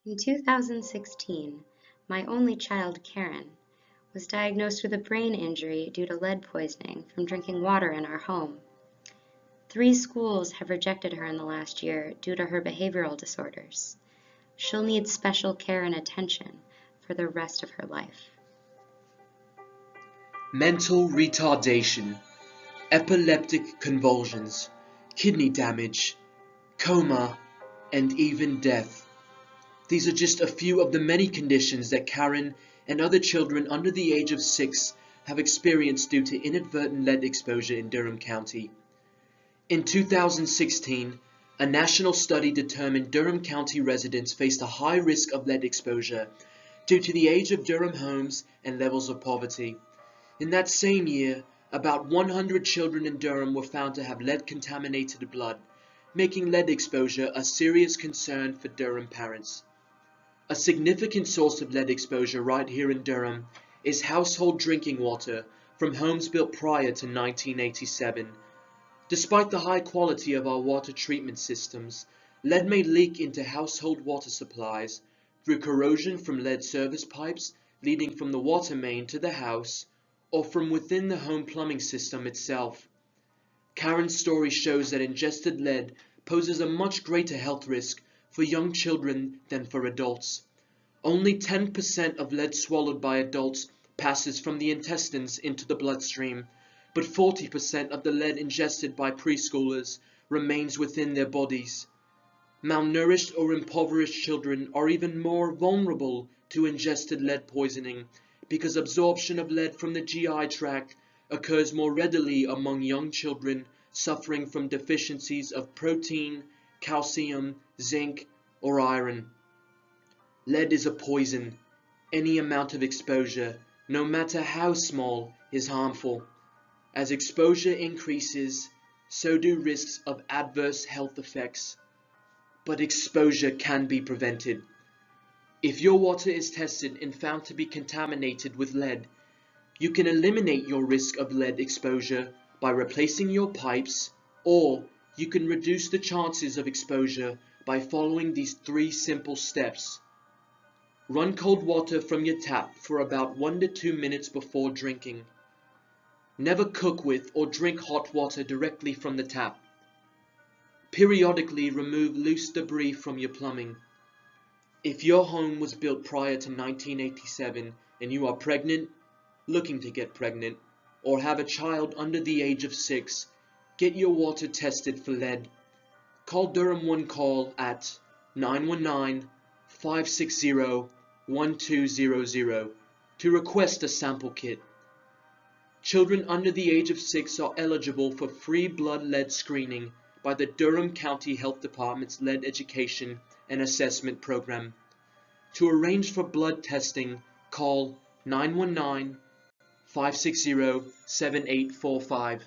In 2016, my only child, Karen, was diagnosed with a brain injury due to lead poisoning from drinking water in our home. 3 schools have rejected her in the last year due to her behavioral disorders. She'll need special care and attention for the rest of her life. Mental retardation, epileptic convulsions, kidney damage, coma, and even death. These are just a few of the many conditions that Karen and other children under the age of 6 have experienced due to inadvertent lead exposure in Durham County. In 2016, a national study determined Durham County residents faced a high risk of lead exposure due to the age of Durham homes and levels of poverty. In that same year, about 100 children in Durham were found to have lead-contaminated blood, making lead exposure a serious concern for Durham parents. A significant source of lead exposure right here in Durham is household drinking water from homes built prior to 1987. Despite the high quality of our water treatment systems, lead may leak into household water supplies through corrosion from lead service pipes leading from the water main to the house, or from within the home plumbing system itself. Karen's story shows that ingested lead poses a much greater health risk for young children than for adults. Only 10% of lead swallowed by adults passes from the intestines into the bloodstream, but 40% of the lead ingested by preschoolers remains within their bodies. Malnourished or impoverished children are even more vulnerable to ingested lead poisoning because absorption of lead from the GI tract occurs more readily among young children suffering from deficiencies of protein, calcium, zinc, or iron. Lead is a poison. Any amount of exposure, no matter how small, is harmful. As exposure increases, so do risks of adverse health effects. But exposure can be prevented. If your water is tested and found to be contaminated with lead, you can eliminate your risk of lead exposure by replacing your pipes, or you can reduce the chances of exposure by following these 3 simple steps. Run cold water from your tap for about 1 to 2 minutes before drinking. Never cook with or drink hot water directly from the tap. Periodically remove loose debris from your plumbing. If your home was built prior to 1987 and you are pregnant, looking to get pregnant, or have a child under the age of 6, get your water tested for lead. Call Durham One Call at 919-560-1200 to request a sample kit. Children under the age of 6 are eligible for free blood lead screening by the Durham County Health Department's Lead Education and Assessment Program. To arrange for blood testing, call 919-560-7845.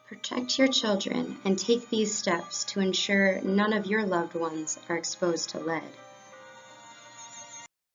Protect your children and take these steps to ensure none of your loved ones are exposed to lead.